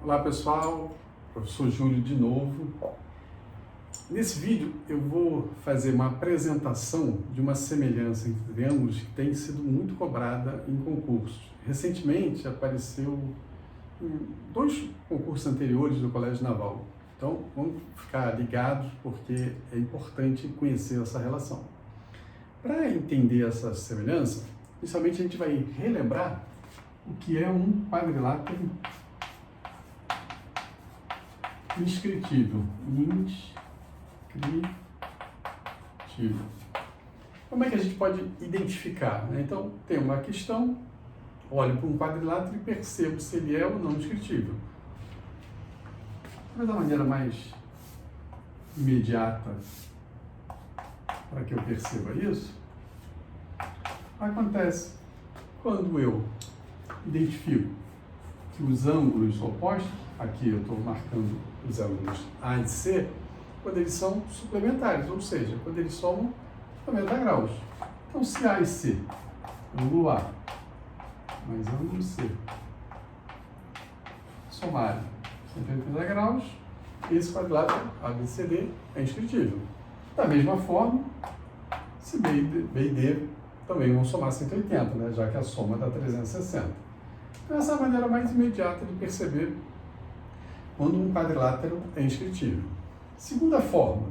Olá pessoal, professor Júlio de novo. Nesse vídeo eu vou fazer uma apresentação de uma semelhança entre triângulos que tem sido muito cobrada em concursos. Recentemente apareceu em 2 concursos anteriores do Colégio Naval. Então vamos ficar ligados porque é importante conhecer essa relação. Para entender essa semelhança, inicialmente a gente vai relembrar o que é um quadrilátero inscritível. Como é que a gente pode identificar, né? Então, tem uma questão, olho para um quadrilátero e percebo se ele é ou não inscritível. Mas da maneira mais imediata para que eu perceba isso, acontece quando eu identifico que os ângulos opostos, aqui eu estou marcando os ângulos A e C, quando eles são suplementares, ou seja, quando eles somam 90 graus. Então, se A e C, ângulo A mais ângulo C, somarem 180 graus, esse quadrilátero ABCD é inscritível. Da mesma forma, se B e D também vão somar 180, né, já que a soma dá 360. Então, essa é a maneira mais imediata de perceber quando um quadrilátero é inscritível. Segunda forma,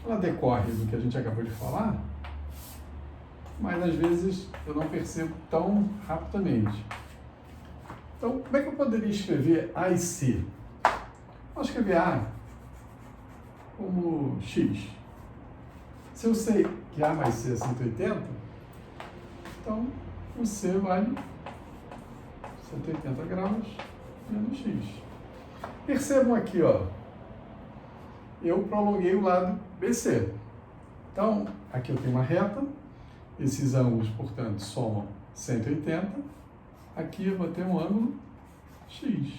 ela decorre do que a gente acabou de falar, mas às vezes eu não percebo tão rapidamente. Então, como é que eu poderia escrever A e C? Posso escrever A como X. Se eu sei que A mais C é 180, então o C vale 180 graus menos X. Percebam aqui, ó, eu prolonguei o lado BC. Então, aqui eu tenho uma reta, esses ângulos, portanto, somam 180. Aqui eu vou ter um ângulo X.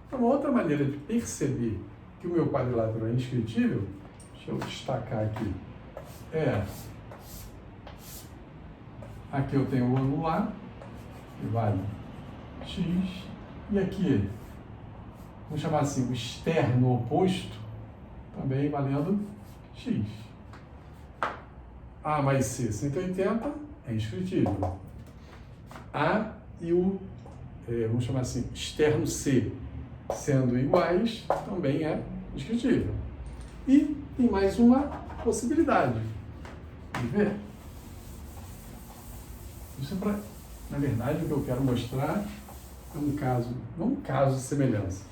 Então, uma outra maneira de perceber que o meu quadrilátero é inscritível, deixa eu destacar aqui, aqui eu tenho o ângulo A, que vale X, e aqui, vamos chamar assim, o externo oposto, também valendo X. A mais C, 180, é inscritível. A e o, vamos chamar assim, externo C, sendo iguais, também é inscritível. E tem mais uma possibilidade. Vamos ver? Isso é na verdade, o que eu quero mostrar é um caso, não um caso de semelhança.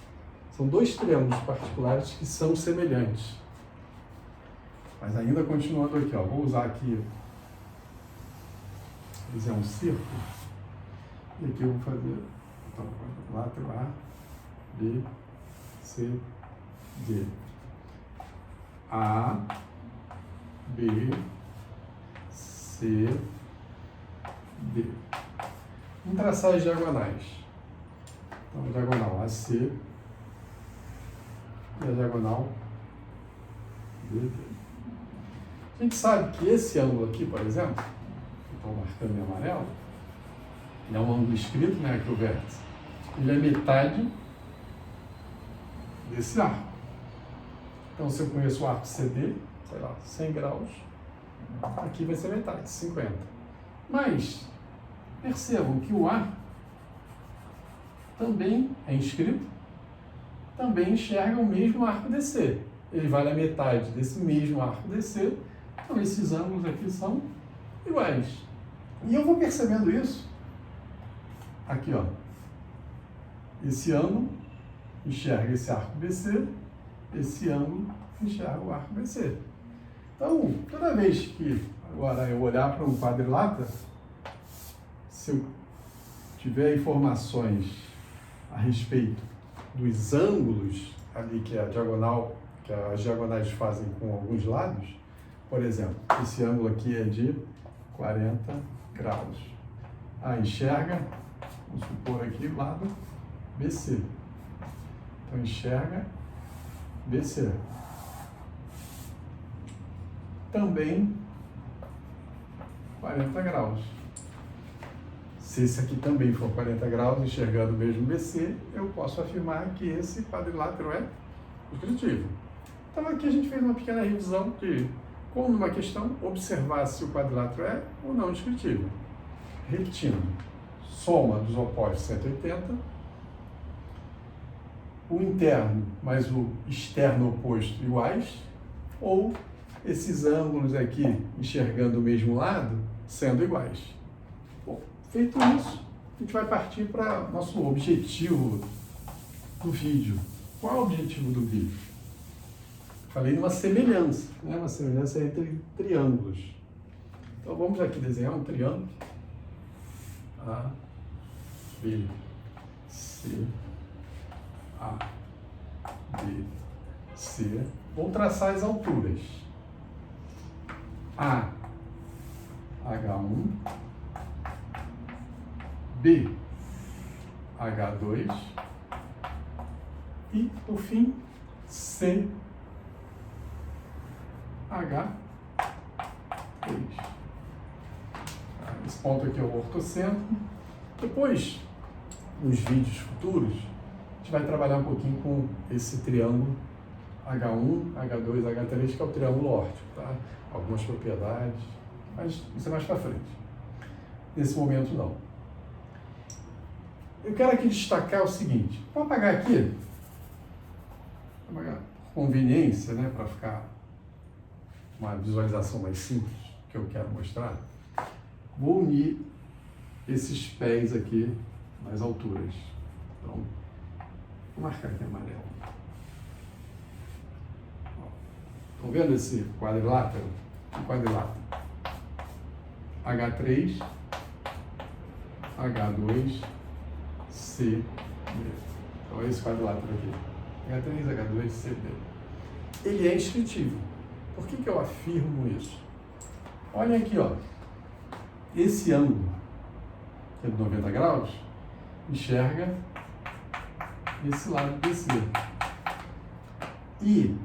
São 2 triângulos particulares que são semelhantes. Mas ainda continuando aqui, ó, vou usar aqui, fizer um círculo, e aqui eu vou fazer, então, quadrilátero A, B, C, D. A, B, C, D. Vamos traçar as diagonais. Então, a diagonal AC e a diagonal BD. A gente sabe que esse ângulo aqui, por exemplo, que estou marcando em amarelo, ele é um ângulo escrito, né, aqui o vértice. Ele é metade desse arco. Então, se eu conheço o arco CD, sei lá, 100 graus, aqui vai ser metade, 50. Mas, percebam que o A também é inscrito, também enxerga o mesmo arco DC. Ele vale a metade desse mesmo arco DC, então esses ângulos aqui são iguais. E eu vou percebendo isso, aqui ó, esse ângulo enxerga esse arco BC, esse ângulo enxerga o arco BC. Então, toda vez que agora eu olhar para um quadrilátero, se eu tiver informações a respeito dos ângulos ali que a diagonal, que as diagonais fazem com alguns lados, por exemplo, esse ângulo aqui é de 40 graus. Enxerga, vamos supor aqui o lado BC. Então enxerga BC. Também 40 graus. Se esse aqui também for 40 graus, enxergando o mesmo BC, eu posso afirmar que esse quadrilátero é inscritível. Então aqui a gente fez uma pequena revisão de como numa questão observar se o quadrilátero é ou não inscritível. Repetindo, soma dos opostos 180, o interno mais o externo oposto iguais, ou esses ângulos aqui enxergando o mesmo lado sendo iguais. Bom, feito isso, a gente vai partir para nosso objetivo do vídeo. Qual é o objetivo do vídeo? Falei de uma semelhança, né? Uma semelhança entre triângulos. Então vamos aqui desenhar um triângulo. A, B, C, A, B, C. Vou traçar as alturas. A, H1, B, H2 e, por fim, C, H3. Esse ponto aqui é o ortocentro. Depois, nos vídeos futuros, a gente vai trabalhar um pouquinho com esse triângulo H1, H2, H3, que é o triângulo órtico, tá? Algumas propriedades, mas isso é mais para frente. Nesse momento, não. Eu quero aqui destacar o seguinte. Vou apagar aqui, por conveniência, né, para ficar uma visualização mais simples que eu quero mostrar. Vou unir esses pés aqui nas alturas. Então, vou marcar aqui amarelo. Estão vendo esse quadrilátero? Um quadrilátero. H3, H2, C, D. Então, esse quadrilátero aqui. H3, H2, C, D. Ele é inscritível. Por que eu afirmo isso? Olha aqui, ó. Esse ângulo, que é de 90 graus, enxerga esse lado BC. E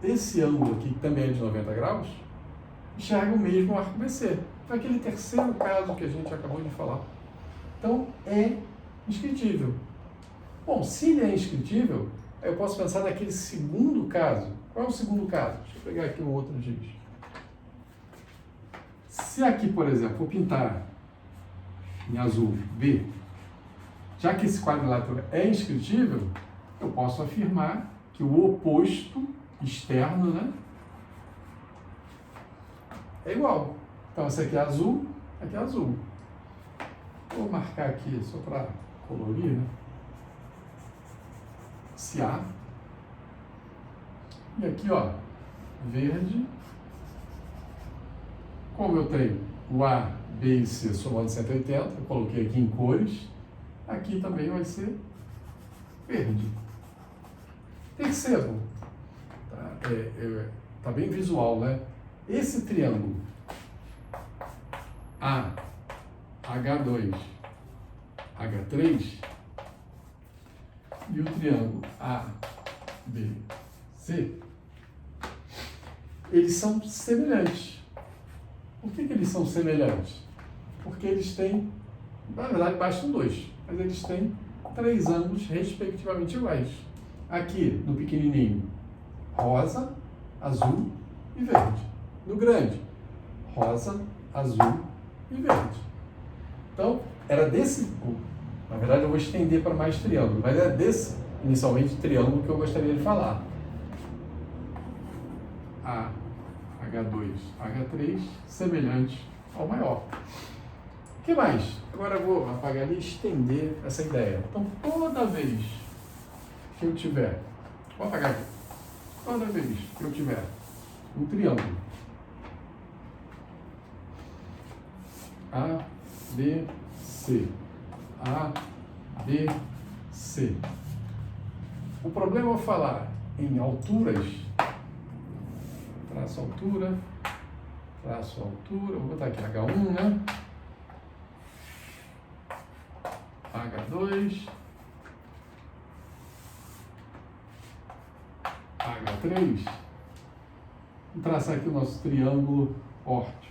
esse ângulo aqui, que também é de 90 graus, enxerga o mesmo arco BC. Foi aquele terceiro caso que a gente acabou de falar. Então, é inscritível. Bom, se ele é inscritível, eu posso pensar naquele segundo caso. Qual é o segundo caso? Deixa eu pegar aqui um outro giz. Se aqui, por exemplo, eu pintar em azul B, já que esse quadrilátero é inscritível, eu posso afirmar que o oposto externo, né, é igual. Então, esse aqui é azul, aqui é azul. Vou marcar aqui só para colorir, né? Esse A. E aqui, ó, verde. Como eu tenho o A, B e C somando 180, eu coloquei aqui em cores, aqui também vai ser verde. Percebam, tá bem visual, né? Esse triângulo A, H2, H3 e o triângulo A, B, C, eles são semelhantes. Por que eles são semelhantes? Porque eles têm, na verdade, bastam dois, mas eles têm três ângulos respectivamente iguais. Aqui, no pequenininho, rosa, azul e verde. No grande, rosa, azul e verde. Então, era desse, na verdade eu vou estender para mais triângulo, mas é desse, inicialmente, triângulo que eu gostaria de falar. A, H2, H3, semelhante ao maior. O que mais? Agora eu vou apagar ali e estender essa ideia. Então, toda vez que eu tiver, vou apagar aqui, toda vez que eu tiver um triângulo A, B, C, A, B, C. O problema é falar em alturas, traço altura, vou botar aqui H1, né? H2, H3, vou traçar aqui o nosso triângulo órtico.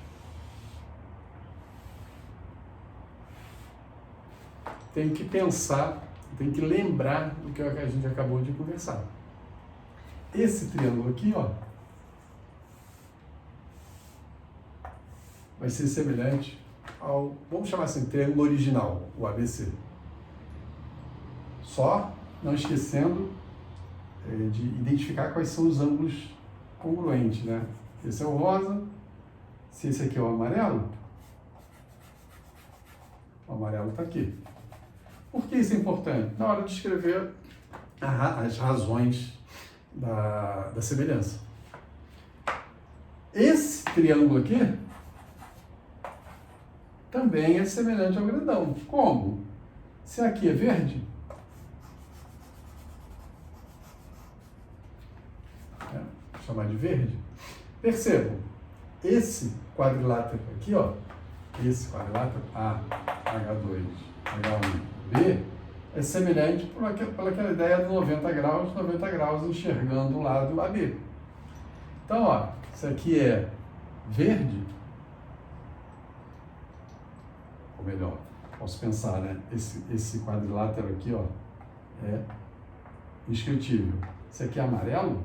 tem que pensar, tem que lembrar do que a gente acabou de conversar. Esse triângulo aqui, ó, vai ser semelhante ao, vamos chamar assim, triângulo original, o ABC. Só não esquecendo de identificar quais são os ângulos congruentes, né? Esse é o rosa, se esse aqui é o amarelo está aqui. Por que isso é importante? Na hora de escrever as razões da semelhança. Esse triângulo aqui também é semelhante ao grandão. Como? Se aqui é verde, vou chamar de verde, percebam, esse quadrilátero aqui, ó, esse quadrilátero A, H2, H1, B, é semelhante por aquela ideia de 90 graus enxergando o lado AB. Então, ó, isso aqui é verde, ou melhor, posso pensar, né? Esse quadrilátero aqui, ó, é inscritível. Esse aqui é amarelo,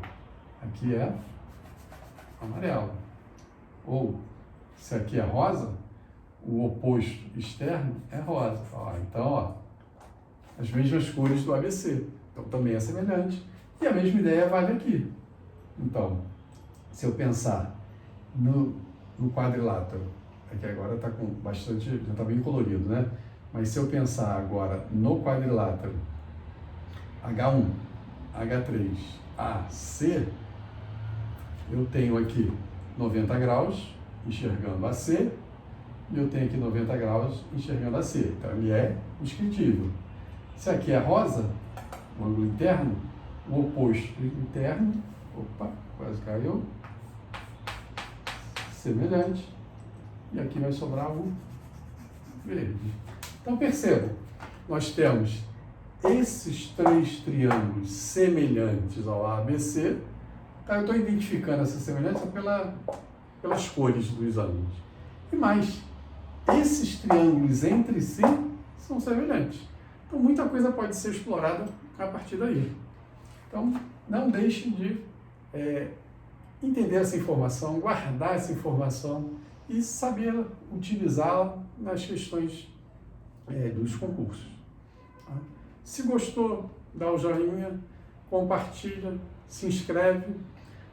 aqui é amarelo. Ou, se aqui é rosa, o oposto externo é rosa. Ó, então, ó, as mesmas cores do ABC. Então, também é semelhante. E a mesma ideia vale aqui. Então, se eu pensar no quadrilátero, aqui agora está com bastante, já está bem colorido, né? Mas se eu pensar agora no quadrilátero H1, H3, A, C, eu tenho aqui 90 graus enxergando a C, e eu tenho aqui 90 graus enxergando a C. Então, ele é inscritível. Se aqui é rosa, o ângulo interno, o oposto interno, opa, quase caiu, semelhante, e aqui vai sobrar o verde. Então, percebam, nós temos esses três triângulos semelhantes ao ABC. Tá? Eu estou identificando essa semelhança pelas cores dos ângulos. E mais, esses triângulos entre si são semelhantes. Então, muita coisa pode ser explorada a partir daí. Então, não deixem de entender essa informação, guardar essa informação e saber utilizá-la nas questões dos concursos. Tá? Se gostou, dá o joinha, compartilha, se inscreve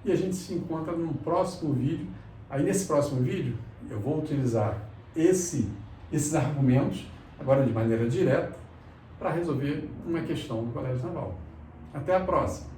e a gente se encontra num próximo vídeo. Aí, nesse próximo vídeo, eu vou utilizar esses argumentos, agora de maneira direta, para resolver uma questão do Colégio Naval. Até a próxima!